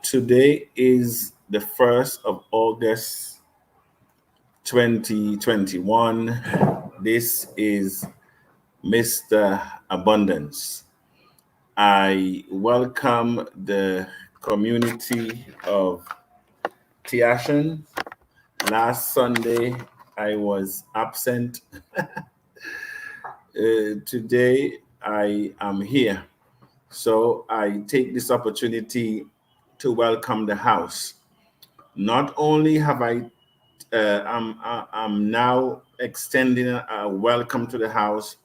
Today is the 1st of August 2021. This is Mr. Abundance. I welcome the community of TACC. Last Sunday, I was absent. Today, I am here. So I take this opportunity to welcome the house. Not only have I'm now extending a welcome to the house,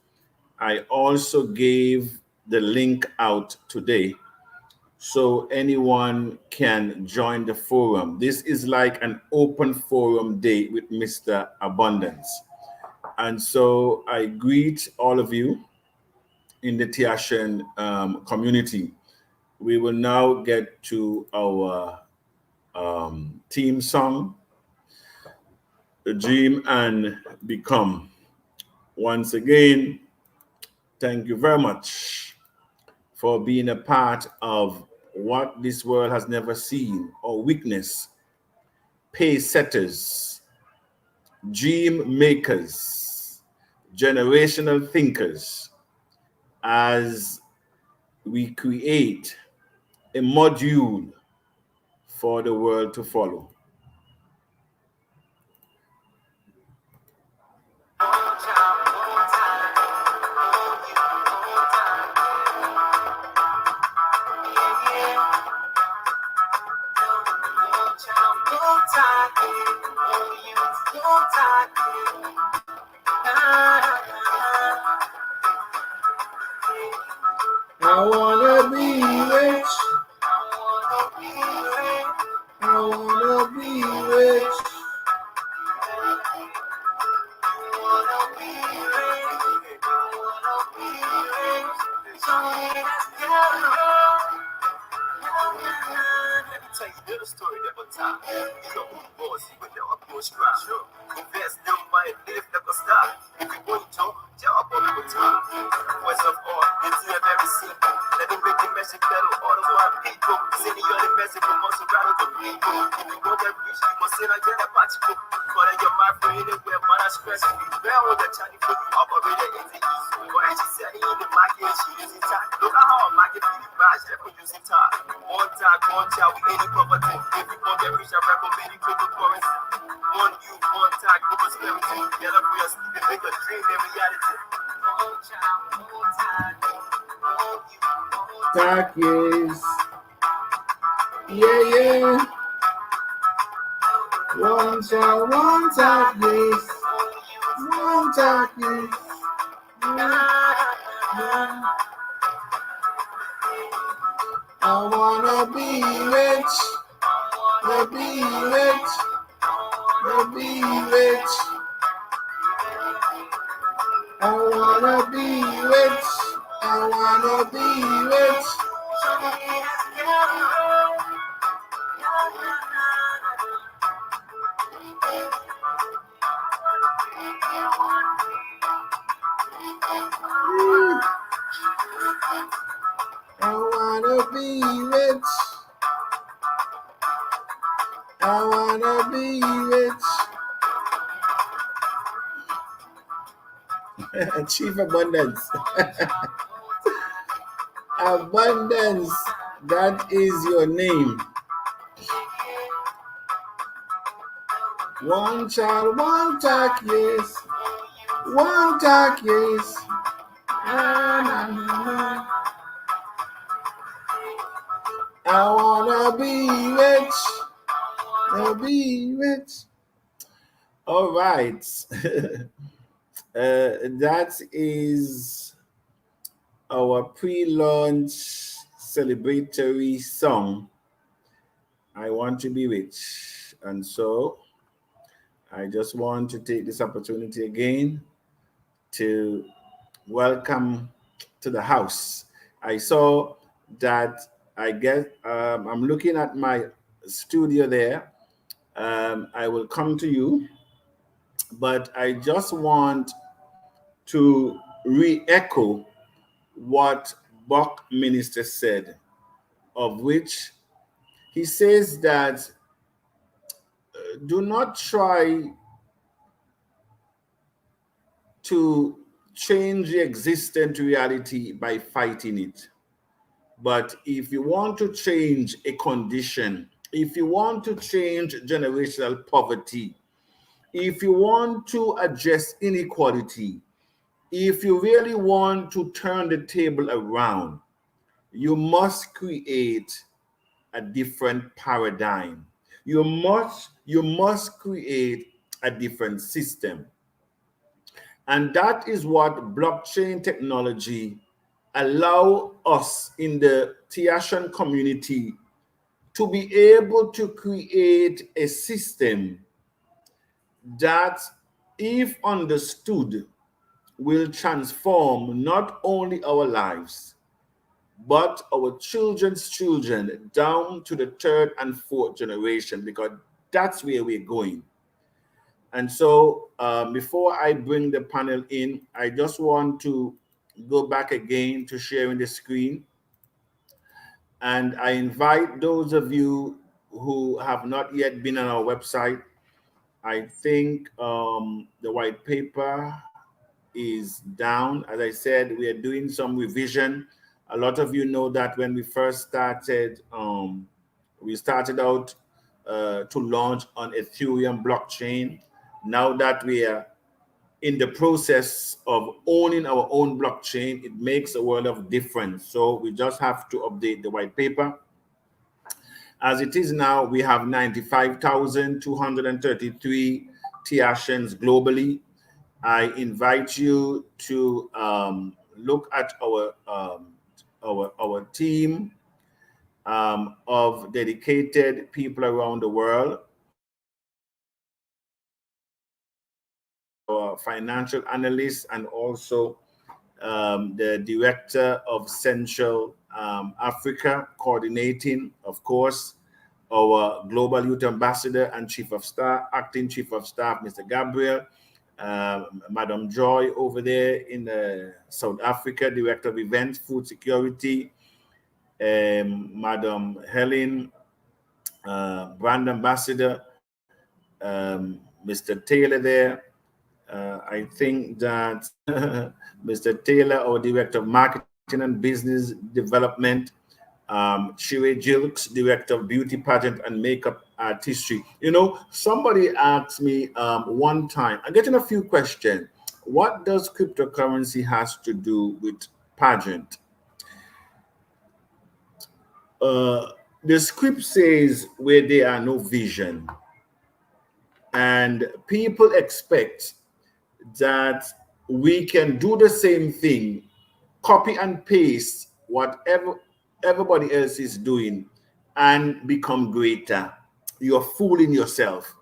I also gave the link out today so anyone can join the forum. This is like an open forum day with Mr. Abundance. And so I greet all of you in the Tiashan community. We will now get to our theme song, Dream and Become. Once again, thank you very much for being a part of what this world has never seen or witnessed. Pace setters, dream makers, generational thinkers, as we create a module for the world to follow. I wanna be rich. I wanna be rich. Let me tell you a little story that one time. You know who was, he would never push cry. Invest them money, live never stop. If you want to, job on the time. Voice of all, it's here very simple. Let me make the message better, all of our people. Send you the message from most of the people. If you want that rich, you must send a get a particle. But you're my friend, anywhere, man, I stress you. Where all the Chinese people operator in the east. But as she said, in the market, she using time. Look at how I'm market, really bad, she never using time. One time, one child, we any property. If you want that rich, I recommend you cryptocurrency. One you, one time, good prosperity. Get up for your sleep and make a dream in reality. One child, one time. TACC, yes. Yeah. One child, one TACC, yes. One TACC, yes. I wanna be rich. I be rich. I be rich. I wanna be rich. I wanna be rich. I wanna be rich. I wanna be rich. Achieve abundance. Abundance, that is your name. One child, one TACC, yes. One TACC, yes. I wanna be rich. I be rich. All right. That is our pre-launch celebratory song, I Want to Be Rich. And so I just want to take this opportunity again to welcome to the house. I saw that I'm looking at my studio there. I will come to you, but I just want to re-echo what Buck Minister said, of which He says that do not try to change the existent reality by fighting it. But if you want to change a condition, if you want to change generational poverty, if you want to address inequality, if you really want to turn the table around, you must create a different paradigm. You must create a different system. And that is what blockchain technology allow us in the TACC community to be able to create a system that, if understood, will transform not only our lives, but our children's children down to the third and fourth generation, because that's where we're going. And so, before I bring the panel in, I just want to go back again to sharing the screen. And I invite those of you who have not yet been on our website. I think the white paper is down. As I said, we are doing some revision. A lot of you know that when we first started, we started out to launch on Ethereum blockchain. Now that we are in the process of owning our own blockchain, it makes a world of difference. So we just have to update the white paper. As it is now, we have 95,233 TACCs globally. I invite you to look at our team of dedicated people around the world. Our financial analyst and also the director of Central Africa, coordinating, of course, our Global Youth Ambassador and Chief of Staff, Acting Chief of Staff, Mr. Gabriel, Madam Joy over there in South Africa, Director of Events, Food Security, Madam Helen, Brand Ambassador, Mr. Taylor there. I think that Mr. Taylor, our Director of Marketing and Business Development, Shire Jilks, Director of Beauty Pageant and Makeup Artistry. You know, somebody asked me one time, I'm getting a few questions. What does cryptocurrency has to do with pageant? The script says where there are no vision, and people expect that we can do the same thing, copy and paste whatever everybody else is doing, and become greater. You're fooling yourself.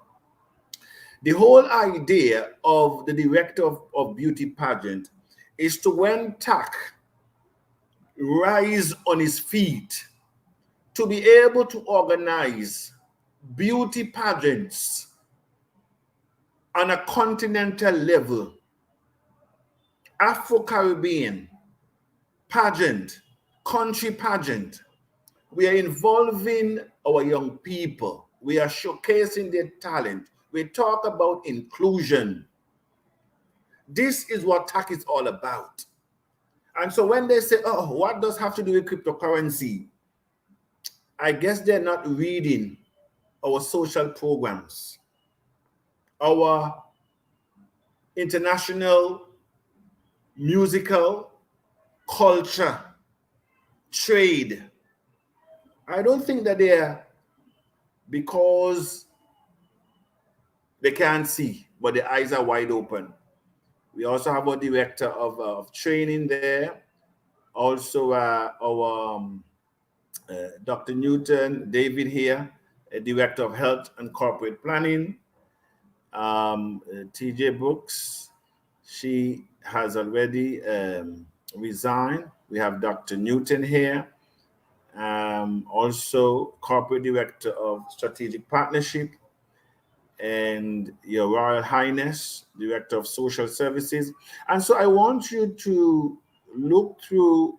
The whole idea of the director of beauty pageant is to, when TACC rise on his feet, to be able to organize beauty pageants on a continental level, Afro-Caribbean pageant, country pageant. We are involving our young people. We are showcasing their talent. We talk about inclusion. This is what TACC is all about. And so when they say, oh, what does have to do with cryptocurrency? I guess they're not reading our social programs, our international musical culture, trade. I don't think that they're, because they can't see, but their eyes are wide open. We also have a director of training there. Also, our Dr. Newton, David here, a director of health and corporate planning. TJ Brooks, she has already resigned. We have Dr. Newton here. Also corporate director of strategic partnership, and Your Royal Highness, Director of Social Services. And so I want you to look through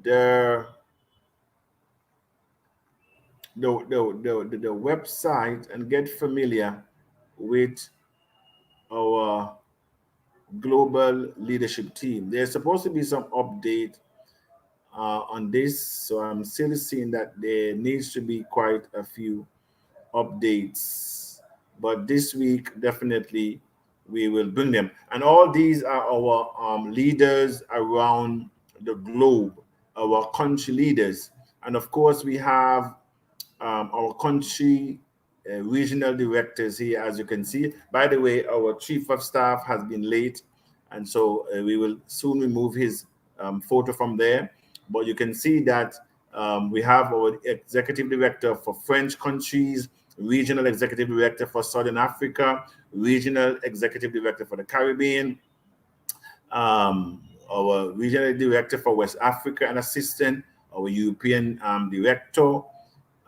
the the website and get familiar with our global leadership team. There's supposed to be some update on this, so I'm still seeing that there needs to be quite a few updates. But this week, definitely, we will bring them. And all these are our leaders around the globe, our country leaders. And of course, we have our country regional directors here, as you can see. By the way, our chief of staff has been late, and so we will soon remove his photo from there. But you can see that we have our executive director for French countries, regional executive director for Southern Africa, regional executive director for the Caribbean, our regional director for West Africa, and assistant, our European director,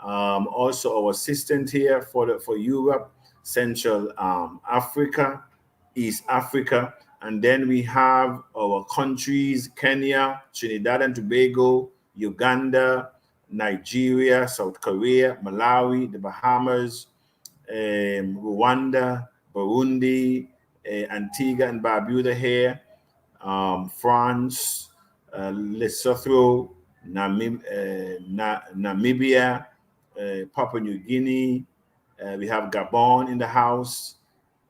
also our assistant here for Europe, Central Africa, East Africa, and then we have our countries: Kenya, Trinidad and Tobago, Uganda, Nigeria, South Korea, Malawi, the Bahamas, Rwanda, Burundi, Antigua and Barbuda here, France, Lesotho, Namibia, Papua New Guinea. We have Gabon in the house,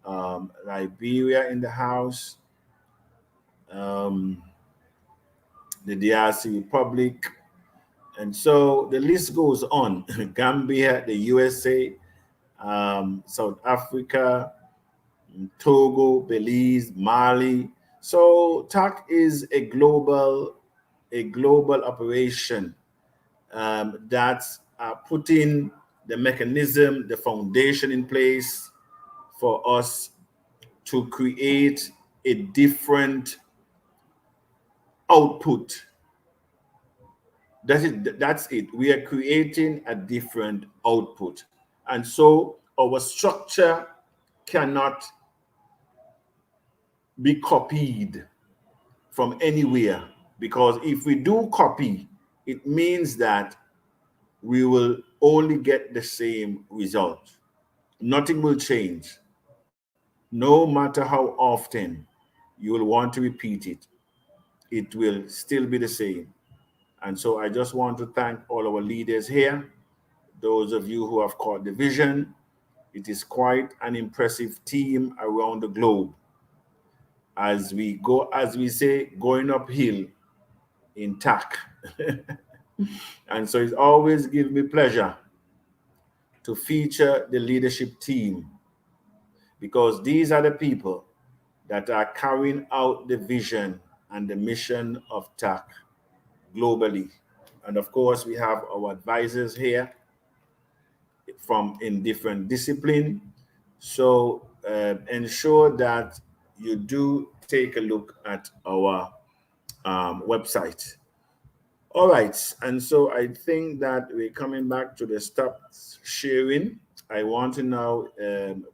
Liberia in the house, um, the DRC Republic, and so the list goes on. Gambia, the USA, South Africa, Togo, Belize, Mali. So TAC is a global operation that's putting the mechanism, the foundation in place for us to create a different output. That's it. We are creating a different output. And so our structure cannot be copied from anywhere, because if we do copy, it means that we will only get the same result. Nothing will change. No matter how often you will want to repeat it, it will still be the same. And so I just want to thank all our leaders here, those of you who have caught the vision. It is quite an impressive team around the globe as we go, as we say, going uphill in TACC. And so it always gives me pleasure to feature the leadership team, because these are the people that are carrying out the vision and the mission of TACC globally. And of course, we have our advisors here from in different discipline. So ensure that you do take a look at our website. All right, and so I think that we're coming back to the stop sharing. I want to now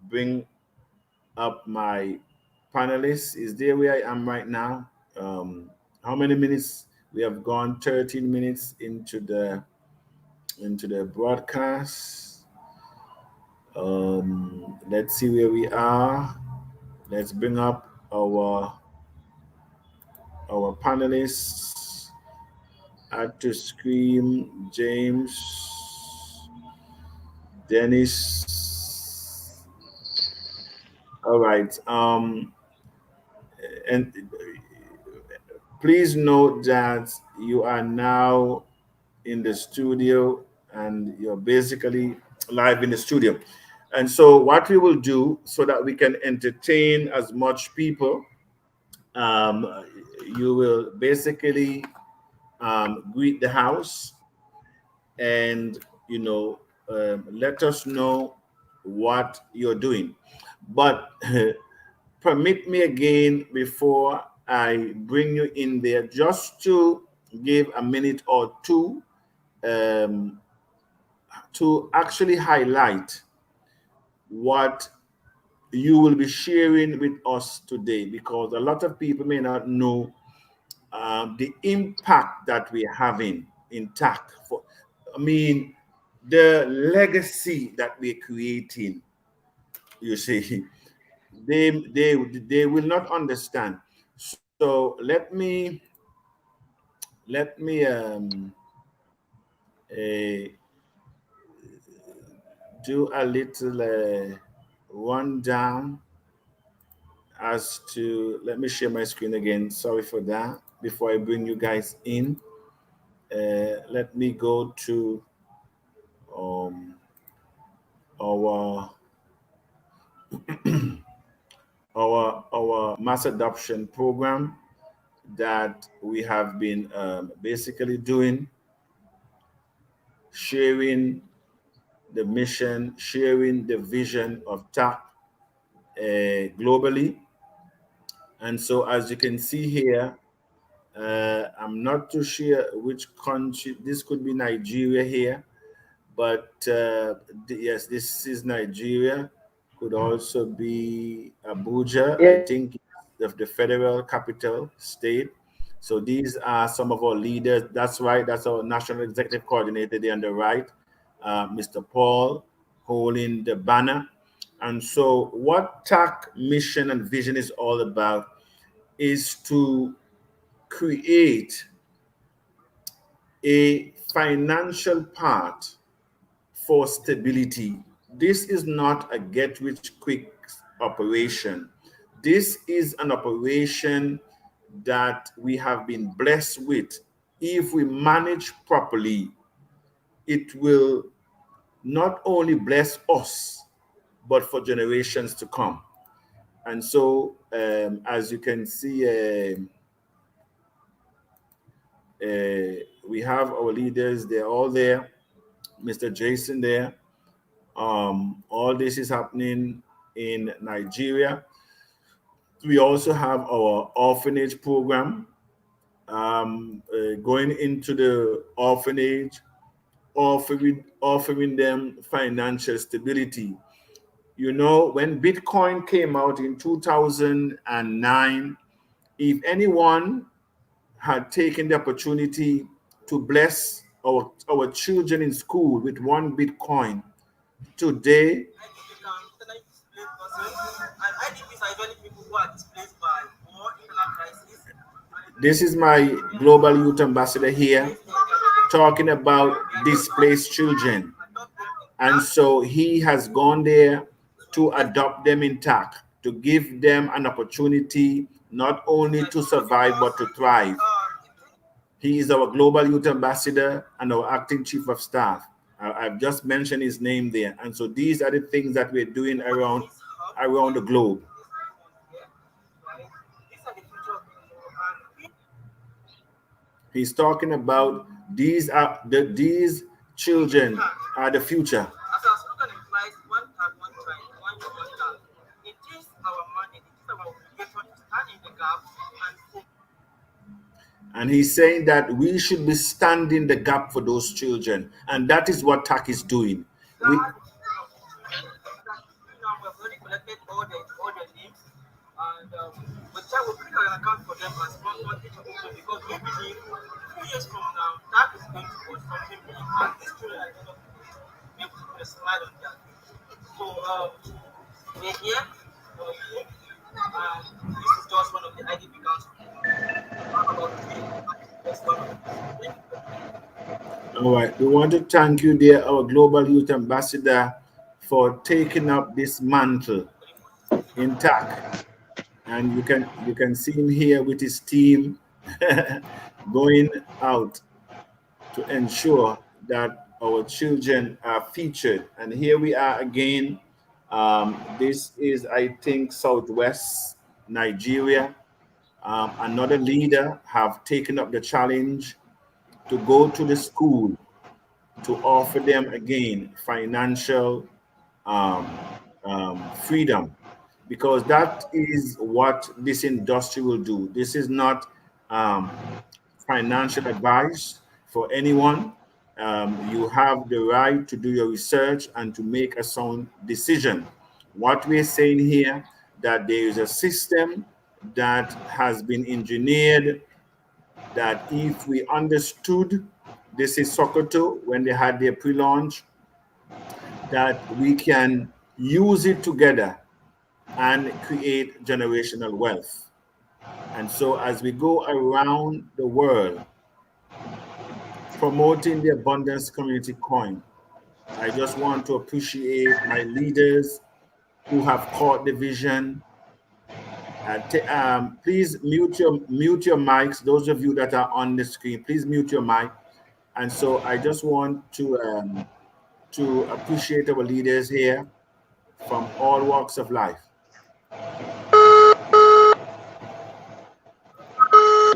bring up my panelists. Is there where I am right now? How many minutes? We have gone 13 minutes into the broadcast. Let's see where we are. Let's bring up our panelists. Add to screen, James, Dennis. All right. And please note that you are now in the studio and you're basically live in the studio. And so what we will do so that we can entertain as much people, um, you will basically greet the house and let us know what you're doing. But permit me again, before I bring you in there, just to give a minute or two um, to actually highlight what you will be sharing with us today, because a lot of people may not know the impact that we're having in TACC. I mean, the legacy that we're creating, you see, they will not understand. So let me uh, do a little rundown as to, let me share my screen again. Sorry for that. Before I bring you guys in, let me go to um, our our mass adoption program that we have been basically doing, sharing the mission, sharing the vision of TACC globally. And so, as you can see here, I'm not too sure which country. This could be Nigeria here, but yes, this is Nigeria. Could also be Abuja, I think, the federal capital state. So these are some of our leaders. That's right. That's our national executive coordinator there on the right, Mr. Paul, holding the banner. And so, what TACC mission and vision is all about is to create a financial part for stability. This is not a get rich quick operation. This is an operation that we have been blessed with. If we manage properly, it will not only bless us, but for generations to come. And so, as you can see, we have our leaders, they're all there. Mr. Jason there. All this is happening in Nigeria. We also have our orphanage program, going into the orphanage, offering them financial stability. You know, when Bitcoin came out in 2009, if anyone had taken the opportunity to bless our children in school with one Bitcoin, today, this is my global youth ambassador here talking about displaced children. And so he has gone there to adopt them intact, to give them an opportunity not only to survive but to thrive. He is our global youth ambassador and our acting chief of staff. I've just mentioned his name there. And so these are the things that we're doing around the globe. He's talking about these children are the future. And he's saying that we should be standing the gap for those children. And that is what TACC is doing. All right, we want to thank you, dear, our global youth ambassador, for taking up this mantle in TACC. And you can see him here with his team going out to ensure that our children are featured. And here we are again. This is, I think, Southwest Nigeria. Another leader have taken up the challenge to go to the school to offer them again financial freedom, because that is what this industry will do. This is not financial advice for anyone. You have the right to do your research and to make a sound decision. What we're saying here, that there is a system that has been engineered, that if we understood, this is Sokoto when they had their pre-launch, that we can use it together and create generational wealth. And so as we go around the world promoting the abundance community coin, I just want to appreciate my leaders who have caught the vision. Please mute your mics. Those of you that are on the screen, please mute your mic. And so I just want to appreciate our leaders here from all walks of life.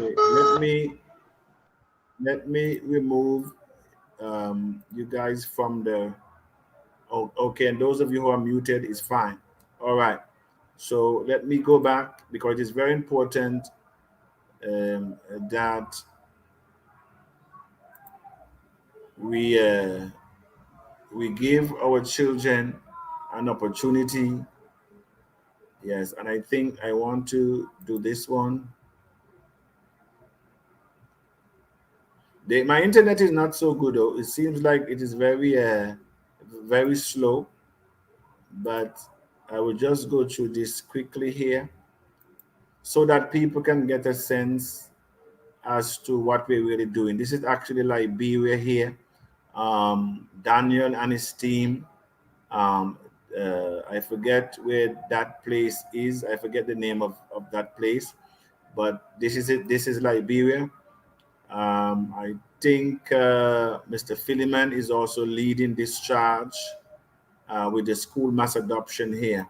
Okay, let me remove you guys from the. Oh, okay, and those of you who are muted is fine. All right. So let me go back because it's very important that we we give our children an opportunity. Yes, and I think I want to do this one. My internet is not so good though. It seems like it is very slow, but I will just go through this quickly here so that people can get a sense as to what we're really doing. This is actually Liberia here. Daniel and his team. I forget where that place is. I forget the name of that place, but this is it. This is Liberia. I think Mr. Philemon is also leading this charge with the school mass adoption here.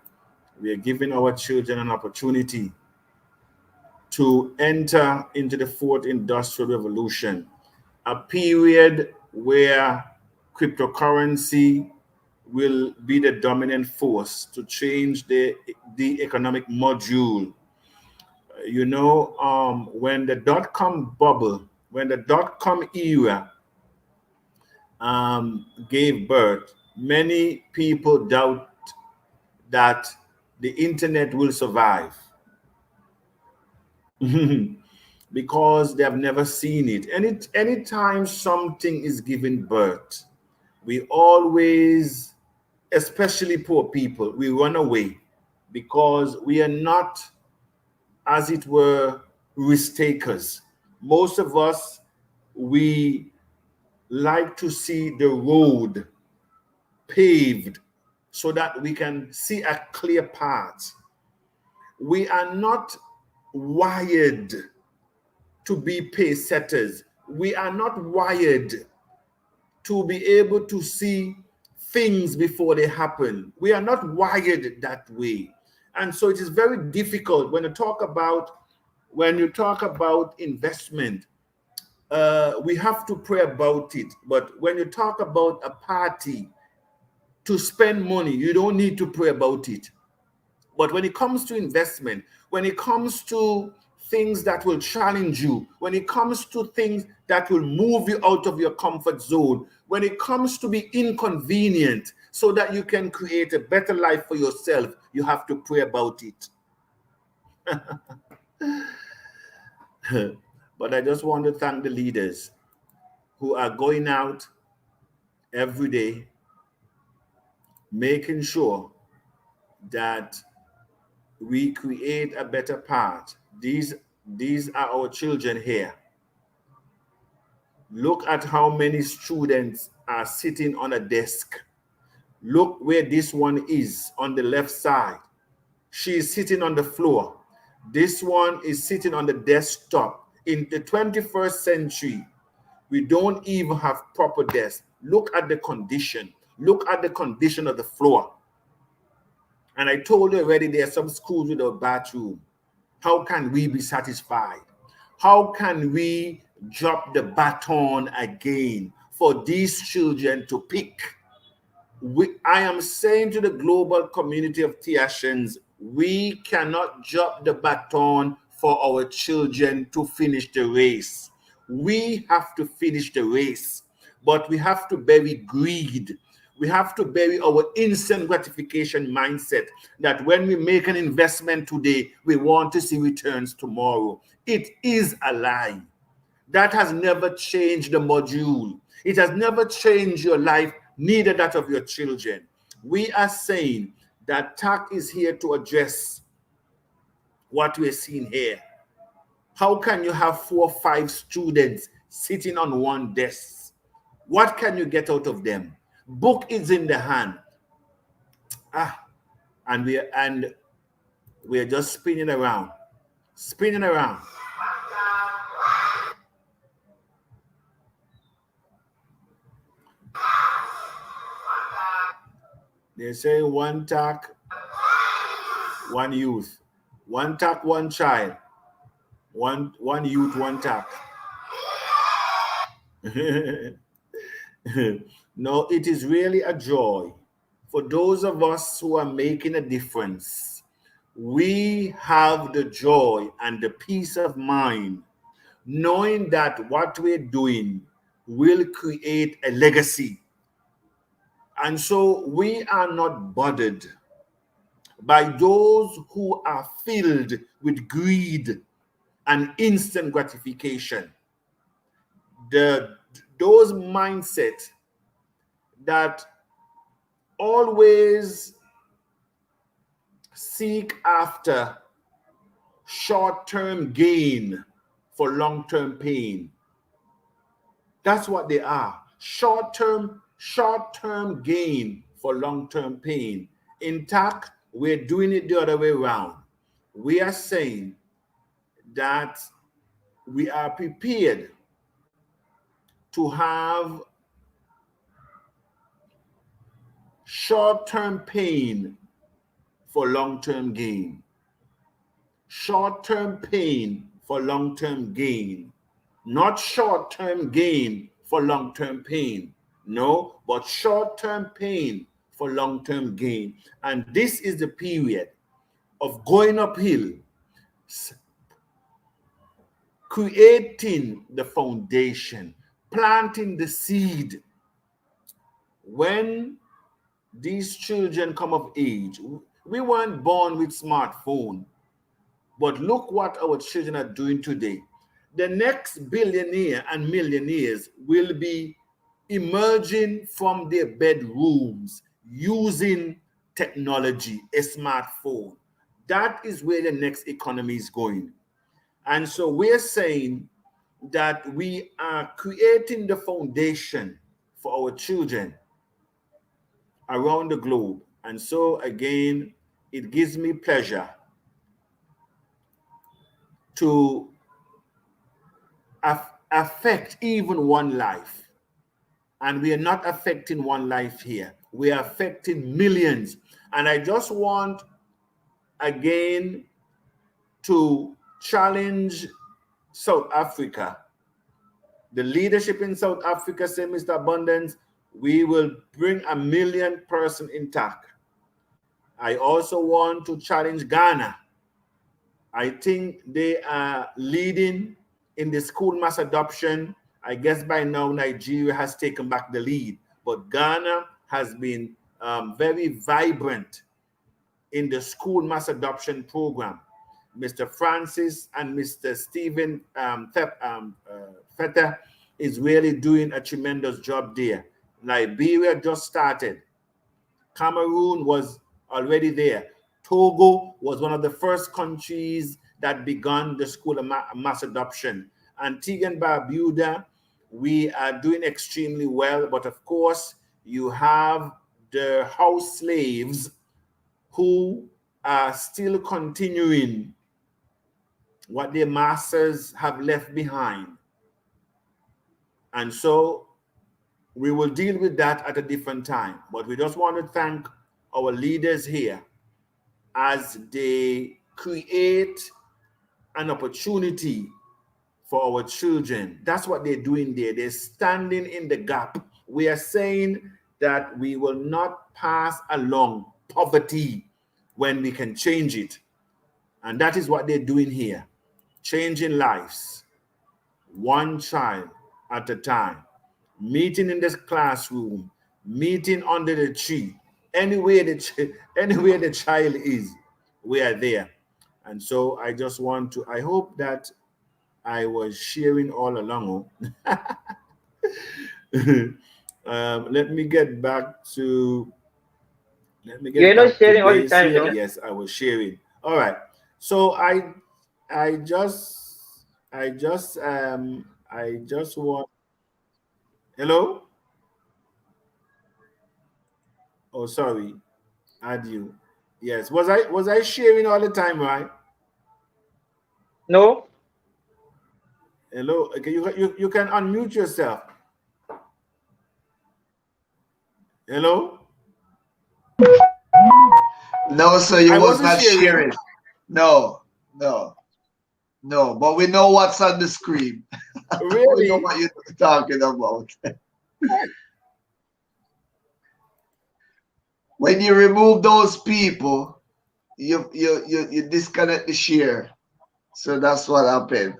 We are giving our children an opportunity to enter into the fourth industrial revolution, a period where cryptocurrency will be the dominant force to change the economic module. You know, when the dot-com bubble, when the dot-com era gave birth, many people doubt that the internet will survive because they have never seen it. Anytime something is given birth, we always, especially poor people, we run away because we are not, as it were, risk takers. Most of us, we like to see the road paved so that we can see a clear path. We are not wired to be pace setters. We are not wired to be able to see things before they happen. We are not wired that way. And so it is very difficult when you talk about investment. We have to pray about it. But when you talk about a party to spend money, you don't need to pray about it. But when it comes to investment, when it comes to things that will challenge you, when it comes to things that will move you out of your comfort zone, when it comes to be inconvenient so that you can create a better life for yourself, you have to pray about it. But I just want to thank the leaders who are going out every day, making sure that we create a better path. These are our children here. Look at how many students are sitting on a desk. Look where this one is on the left side. She is sitting on the floor. This one is sitting on the desktop. In the 21st century, we don't even have proper desks. Look at the condition. Look at the condition of the floor. And I told you already, there are some schools without bathroom. How can we be satisfied? How can we drop the baton again for these children to pick? I am saying to the global community of Tiashans, we cannot drop the baton for our children to finish the race. We have to finish the race, but we have to bury greed. We have to bury our instant gratification mindset that when we make an investment today, we want to see returns tomorrow. It is a lie. That has never changed the module. It has never changed your life, neither that of your children. We are saying that TACC is here to address what we're seeing here. How can you have 4 or 5 students sitting on one desk? What can you get out of them? Book is in the hand. And we're just spinning around. Spinning around. They say one TACC, one youth. One TACC, one child. One youth, one TACC. No, it is really a joy for those of us who are making a difference. We have the joy and the peace of mind knowing that what we're doing will create a legacy. And so we are not bothered by those who are filled with greed and instant gratification. Those mindset that always seek after short-term gain for long-term pain. That's what they are. Short-term gain for long-term pain. In TACC, we're doing it the other way around. We are saying that we are prepared to have short-term pain for long-term gain. Short-term pain for long-term gain. Not short-term gain for long-term pain. No, but short-term pain for long-term gain. And this is the period of going uphill, creating the foundation, planting the seed. When these children come of age, we weren't born with smartphone, but look what our children are doing today. The next billionaire and millionaires will be emerging from their bedrooms using technology, a smartphone. That is where the next economy is going. And so we're saying that we are creating the foundation for our children around the globe. And so again, it gives me pleasure to affect even one life. And we are not affecting one life here. We are affecting millions. And I just want, again, to challenge South Africa. The leadership in South Africa say, Mr. Abundance, we will bring 1 million person in TACC. I also want to challenge Ghana. I think they are leading in the school mass adoption. I guess by now Nigeria has taken back the lead, but Ghana has been very vibrant in the school mass adoption program. Mr. Francis and Mr. Stephen Feta is really doing a tremendous job there. Liberia just started. Cameroon was already there. Togo was one of the first countries that began the school of mass adoption. Antigua and Barbuda, we are doing extremely well. But of course, you have the house slaves who are still continuing what their masters have left behind. And so we will deal with that at a different time. But we just want to thank our leaders here as they create an opportunity for our children. That's what they're doing there. They're standing in the gap. We are saying that we will not pass along poverty when we can change it. And that is what they're doing here. Changing lives, one child at a time, meeting in this classroom, meeting under the tree, anywhere the child is, we are there. And so I just want to, I hope that I was sharing all along. Let me get back to Let me You're get not back to sharing all the base time, here. no? Yes, I was sharing. All right. So I just I just want. Hello. Oh, sorry. Add you. Yes. Was I sharing all the time, right? No? Hello. Okay. You can unmute yourself. Hello. No, sir, you I was wasn't not sharing. sharing. No, no, no. But we know what's on the screen. We know Really? what you're talking about. When you remove those people, you disconnect the share. So that's what happened.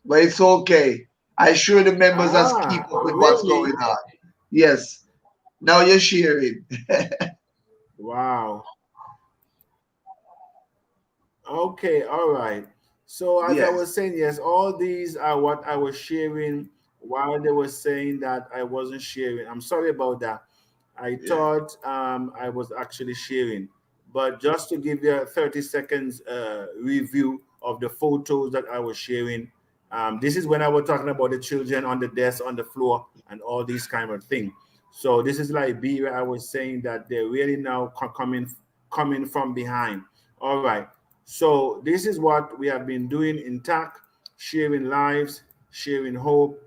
But it's okay. I sure the members has keep Ah, up with what's really? going on. Yes. Now you're sharing. Wow. Okay, all right. So as I Yes. was saying, yes, all these are what I was sharing while they were saying that I wasn't sharing. I'm sorry about that. I Yeah. thought I was actually sharing. But just to give you a 30 seconds review of the photos that I was sharing, this is when I was talking about the children on the desk, on the floor, and all these kind of things. So this is like B where I was saying that they're really now coming from behind. All right. So this is what we have been doing in TACC, sharing lives, sharing hope,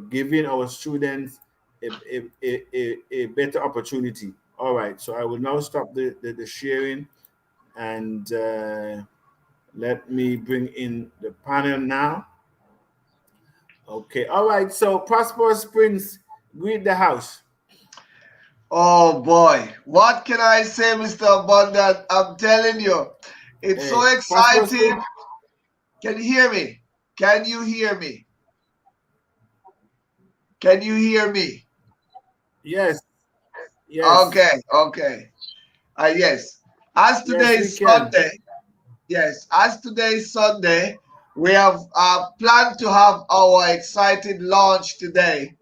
giving our students a better opportunity. All right, so I will now stop the sharing and let me bring in the panel now. Okay, all right, so Prosperous Prince, greet the house. Oh boy. What can I say, Mr. Abundant? I'm telling you, it's so Prosperous Prince, exciting. Can you hear me? Can you hear me? Can you hear me? yes, yes, Okay, okay. Yes. As today yes, we is can. Sunday, yes, as today is Sunday, we have planned to have our exciting launch today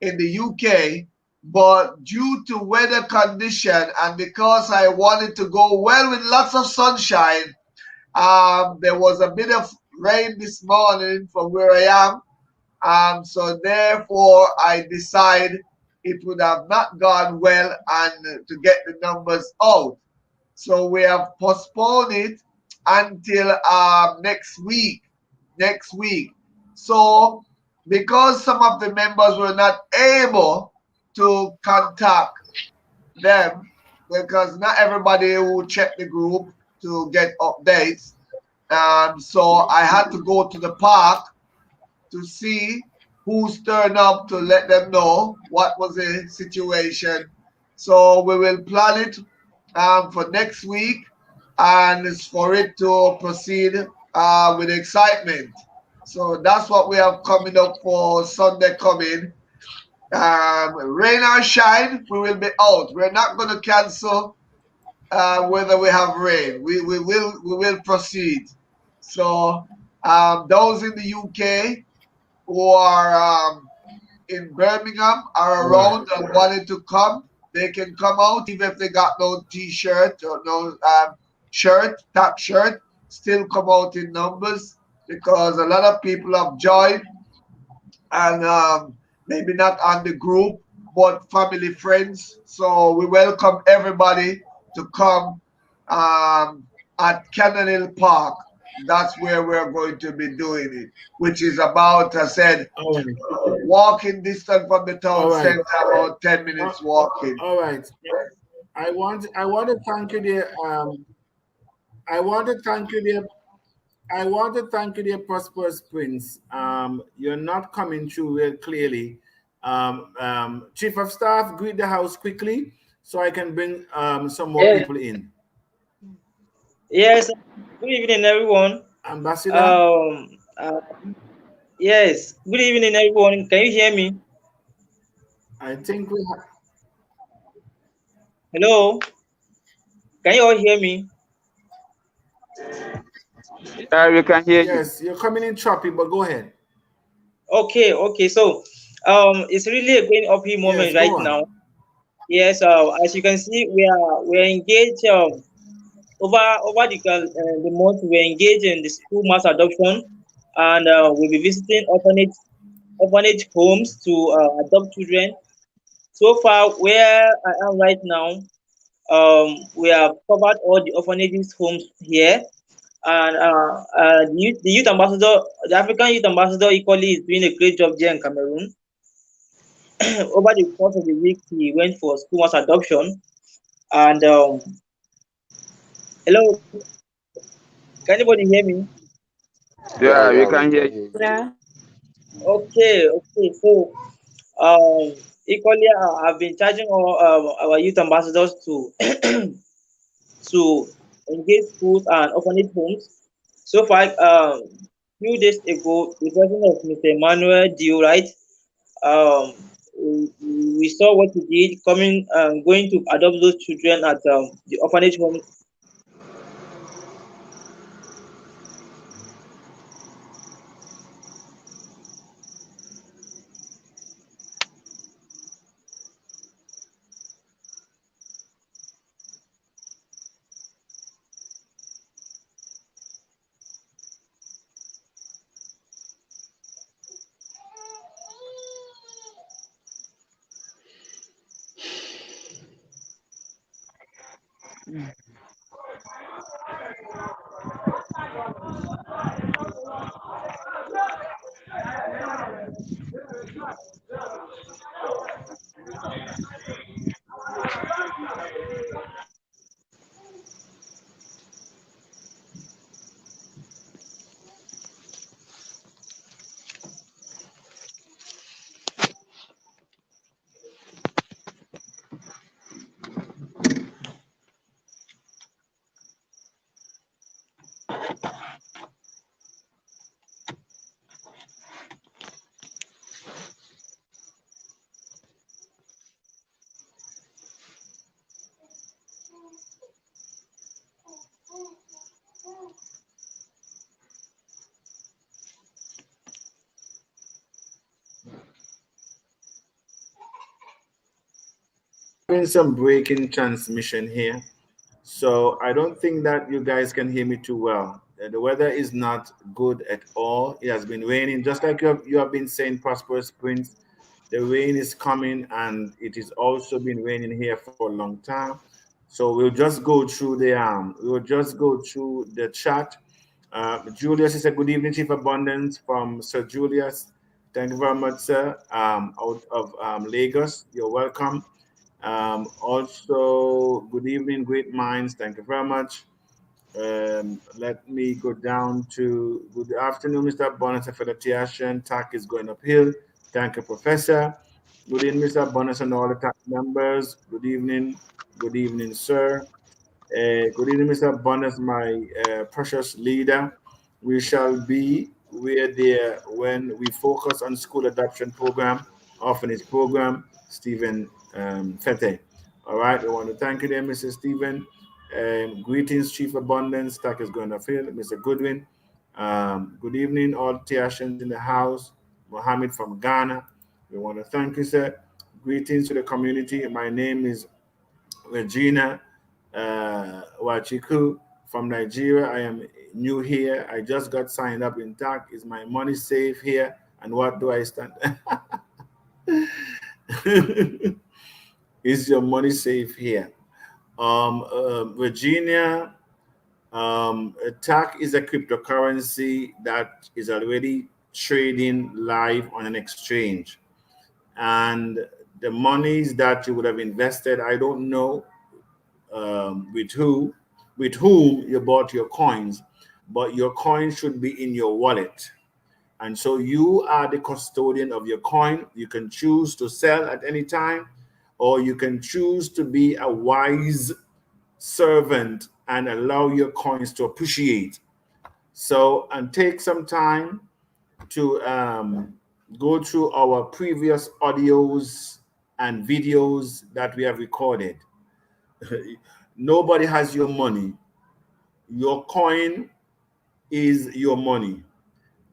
in the UK, but due to weather condition and because I wanted to go well with lots of sunshine, there was a bit of rain this morning from where I am. So therefore, I decide it would have not gone well and to get the numbers out. So we have postponed it until next week. Next week. So because some of the members were not able to contact them, because not everybody will check the group to get updates. So I had to go to the park to see who's turned up to let them know what was the situation. So we will plan it for next week and it's for it to proceed with excitement. So that's what we have coming up for Sunday coming. Rain or shine, we will be out. We're not going to cancel whether we have rain. We will proceed. So those in the UK who are in Birmingham are All right, around and wanted to come, they can come out even if they got no T-shirt or no shirt, top shirt, still come out in numbers because a lot of people have joined and maybe not on the group, but family, friends. So we welcome everybody to come at Cannon Hill Park. That's where we're going to be doing it, which is about, I said, all right, walking distance from the town all right, center, about 10 uh, minutes walking. all right. I want to thank you, dear. I want to thank you, dear. I want to thank you, dear Prosperous Prince. You're not coming through real clearly. Chief of Staff, greet the house quickly so I can bring some more Yes, people in. yes. Good evening, everyone. Ambassador, Um, uh, yes. Good evening, everyone. Can you hear me? I think we have. Hello. Can you all hear me? We can hear you. Yes, you're coming in choppy, but go ahead. Okay, okay. So, it's really a great upbeat Yes, moment go right on. now. Yes, as you can see, we are engaged over the month. We're engaged in the school mass adoption, and we'll be visiting orphanage homes to adopt children. So far, where I am right now, we have covered all the orphanages homes here, and the youth ambassador, the African youth ambassador, equally is doing a great job there in Cameroon. Over the course of the week, he went for school mass adoption, and hello, can anybody hear me? Yeah, we can hear you. Yeah. Okay. So equally, I've been charging all our youth ambassadors to to engage schools and orphanage homes. So far, few days ago, the person of Mr. Emmanuel Dio, right? Um, we saw what he did, going to adopt those children at the orphanage home. Having some breaking transmission here. So I don't think that you guys can hear me too well. The weather is not good at all. It has been raining, just like you have been saying, Prosperous Prince. The rain is coming, and it is also been raining here for a long time. So we'll just go through the chat. Julius is a good evening, Chief Abundance from Sir Julius. Thank you very much, sir. Out of Lagos, you're welcome. Also, good evening, great minds. Thank you very much. Let me go down to good afternoon, Mr. Bonus for the TACC is going uphill. Thank you, Professor. Good evening, Mr. Bonus and all the TAC members. Good evening. Good evening, sir. Good evening, Mr. Bonus, my precious leader. We shall be where there when we focus on school adoption program, orphanage program, Stephen Fete. All right, I want to thank you there, Mr. Stephen. Greetings, Chief Abundance. TAC is going to fill. Mr. Goodwin. Good evening, all Tiashans in the house. Mohammed from Ghana. We want to thank you, sir. Greetings to the community. My name is Regina Wachiku from Nigeria. I am new here. I just got signed up in TAC. Is my money safe here? And what do I stand? Is your money safe here? Virginia, TAC is a cryptocurrency that is already trading live on an exchange. And the monies that you would have invested, I don't know with whom you bought your coins, but your coins should be in your wallet. And so you are the custodian of your coin. You can choose to sell at any time, or you can choose to be a wise servant and allow your coins to appreciate. So, and take some time to go through our previous audios and videos that we have recorded. Nobody has your money. Your coin is your money.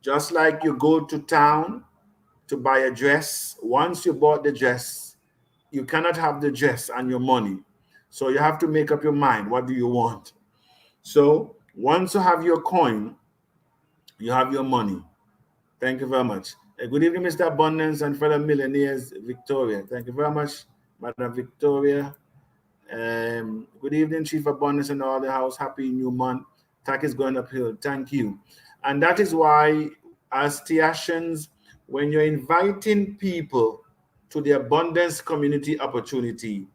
Just like you go to town to buy a dress, once you bought the dress, you cannot have the dress and your money. So you have to make up your mind. What do you want? So once you have your coin, you have your money. Thank you very much. Good evening, Mr. Abundance and fellow millionaires, Victoria. Thank you very much, Madam Victoria. Good evening, Chief Abundance and all the house. Happy new month. TACC is going uphill. Thank you. And that is why, as TACCians, when you're inviting people to the abundance community opportunity,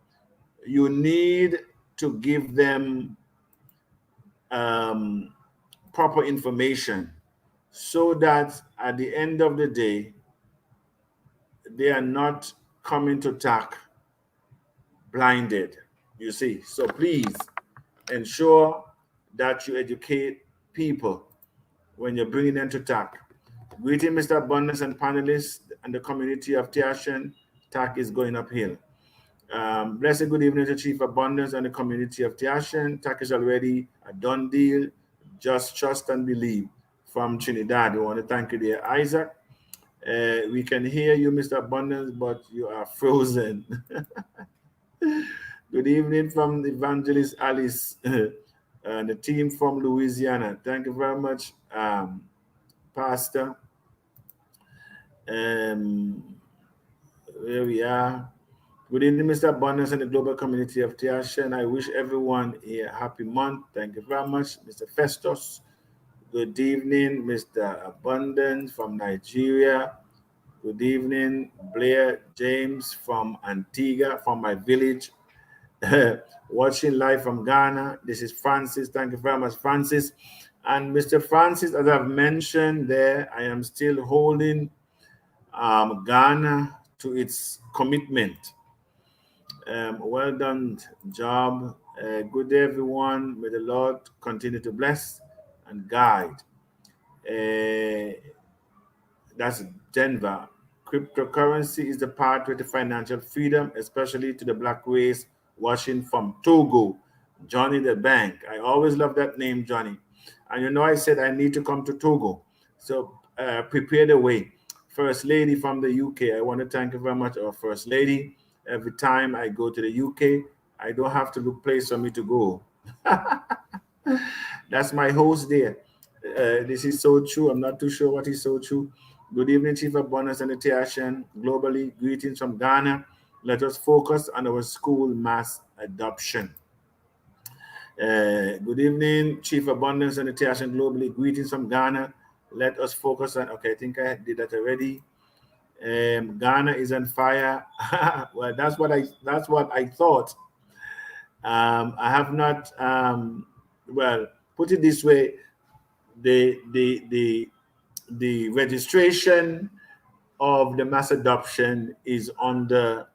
you need to give them proper information so that at the end of the day, they are not coming to TACC blinded, you see. So please ensure that you educate people when you're bringing them to TACC. Greeting, Mr. Abundance and panelists and the community of TACC. TACC is going uphill. Blessed good evening to Chief Abundance and the community of TACC. TACC is already a done deal. Just trust and believe. From Trinidad, we want to thank you there, Isaac. We can hear you, Mr. Abundance, but you are frozen. Good evening from Evangelist Alice and the team from Louisiana. Thank you very much, Pastor. Here we are. Good evening, Mr. Abundance and the global community of TACC. And I wish everyone a happy month. Thank you very much, Mr. Festus. Good evening, Mr. Abundance from Nigeria. Good evening, Blair James from Antigua, from my village. Watching live from Ghana. This is Francis. Thank you very much, Francis. And Mr. Francis, as I've mentioned there, I am still holding Ghana to its commitment. Well done job. Good day, everyone. May the Lord continue to bless and guide. That's Denver. Cryptocurrency is the pathway to financial freedom, especially to the Black race watching from Togo. Johnny the Bank. I always love that name, Johnny. And you know, I said I need to come to Togo. So prepare the way. First Lady from the UK. I want to thank you very much, our First Lady. Every time I go to the UK, I don't have to look place for me to go. That's my host there. This is so true. I'm not too sure what is so true. Good evening, Chief Abundance and the TACC. Globally, greetings from Ghana. Let us focus on our school mass adoption. Good evening, Chief Abundance and the TACC. Globally, greetings from Ghana. Let us focus on, okay, I think I did that already. Ghana is on fire. Well, that's what I thought. I have not, well, put it this way, the registration of the mass adoption is under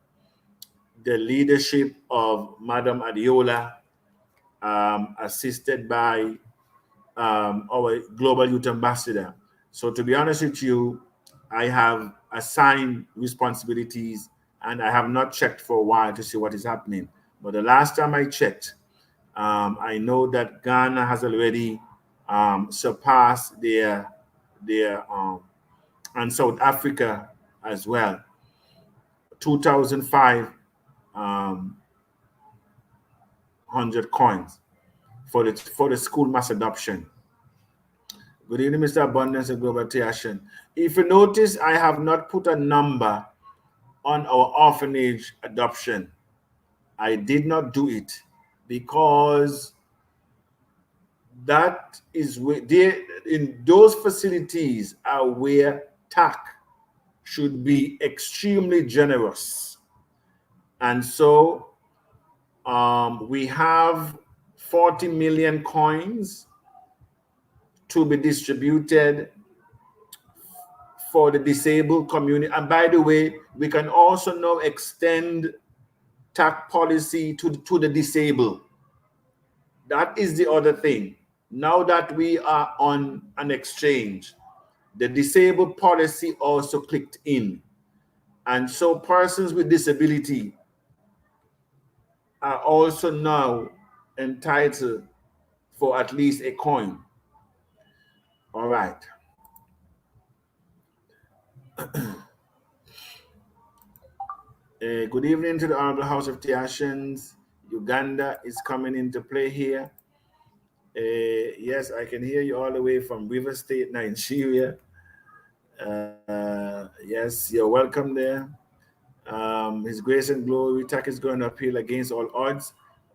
the leadership of Madam Adiola, assisted by our Global Youth Ambassador. So to be honest with you, I have assigned responsibilities and I have not checked for a while to see what is happening. But the last time I checked, I know that Ghana has already surpassed their and South Africa as well. 2005 100 coins for the school mass adoption. Good evening, Mr. Abundance and Global TACC. If you notice, I have not put a number on our orphanage adoption. I did not do it because that is where in those facilities are where TACC should be extremely generous. And so we have 40 million coins to be distributed for the disabled community. And by the way, we can also now extend TACC policy to the disabled. That is the other thing. Now that we are on an exchange, the disabled policy also clicked in. And so persons with disability are also now entitled for at least a coin. All right. Good evening to the Honorable House of Tiashans. Uganda is coming into play here. Yes, I can hear you all the way from River State, Nigeria. Yes, you're welcome there. His grace and glory, TACC is going to appeal against all odds,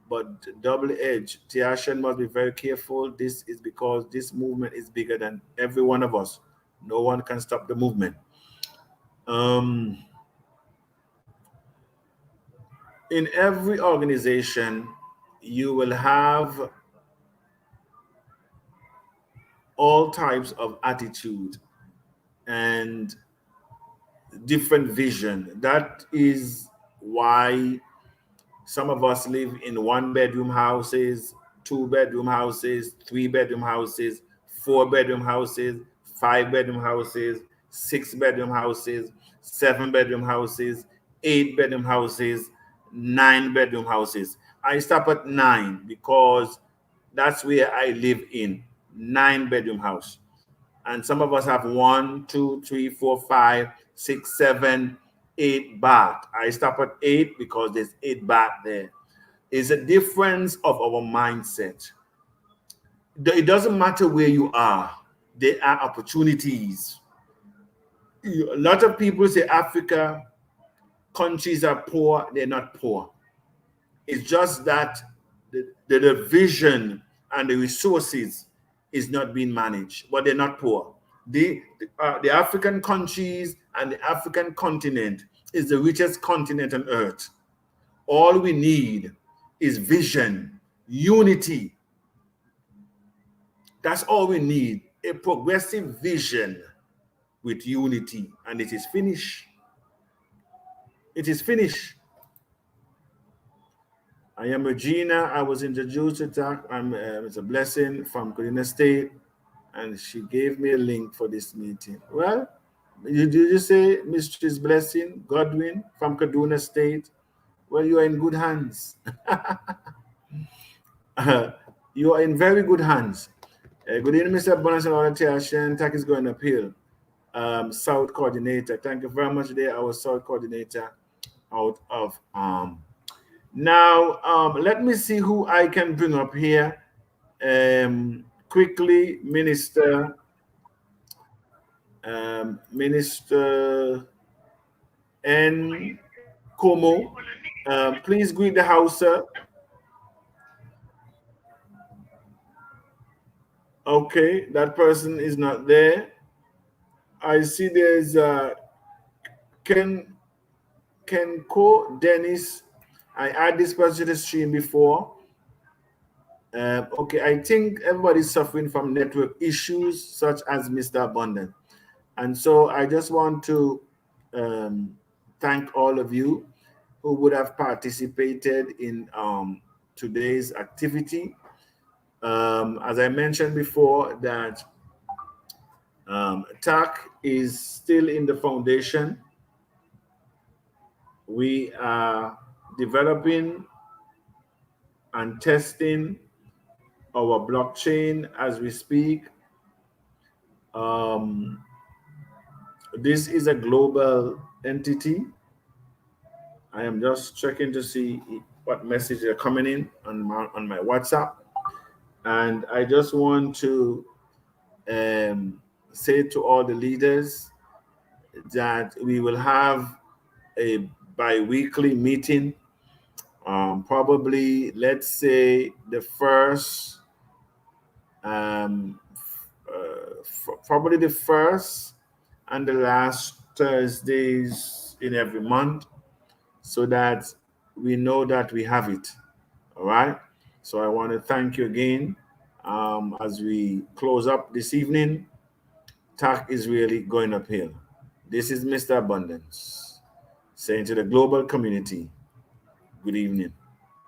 but double edge. Tiashan must be very careful. This is because this movement is bigger than every one of us. No one can stop the movement. In every organization, you will have all types of attitude and different vision. That is why some of us live in 1-bedroom houses, 2-bedroom houses, 3-bedroom houses, 4-bedroom houses, 5-bedroom houses, 6-bedroom houses, 7-bedroom houses, 8-bedroom houses, 9-bedroom houses. I stop at 9 because that's where I live in 9-bedroom house. And some of us have 1, 2, 3, 4, 5, 6, 7, 8 bath. I stop at 8 because there's 8 bath there. It's a difference of our mindset. It doesn't matter where you are. There are opportunities. A lot of people say Africa countries are poor. They're not poor. It's just that the vision and the resources is not being managed, but they're not poor. The African countries and the African continent is the richest continent on earth. All we need is vision, unity. That's all we need, a progressive vision with unity, and it is finished. It is finished. I am Regina. I was introduced to TACC. It's a blessing from Kaduna State, and she gave me a link for this meeting. Well, did you say Mistress Blessing Godwin from Kaduna State? Well, you are in good hands. You are in very good hands. Good evening, Mr. Bonus and Orientation. TACC is going to appeal. South coordinator. Thank you very much there, our South coordinator out of now, let me see who I can bring up here. Quickly, Minister N. Como. Please greet the House, sir. Okay, that person is not there. I see there's Kenko Dennis. I add this person to the stream before. Okay, I think everybody's suffering from network issues such as Mr. Abundant. And so I just want to thank all of you who would have participated in today's activity. As I mentioned before, that TACC is still in the foundation. We are developing and testing our blockchain as we speak. This is a global entity. I am just checking to see what messages are coming in on my WhatsApp. And I just want to say to all the leaders that we will have a bi-weekly meeting, probably, let's say, the first, probably the first and the last Thursdays in every month, so that we know that we have it. All right. So I want to thank you again. As we close up this evening, TACC is really going uphill. This is Mr. Abundance saying to the global community, good evening.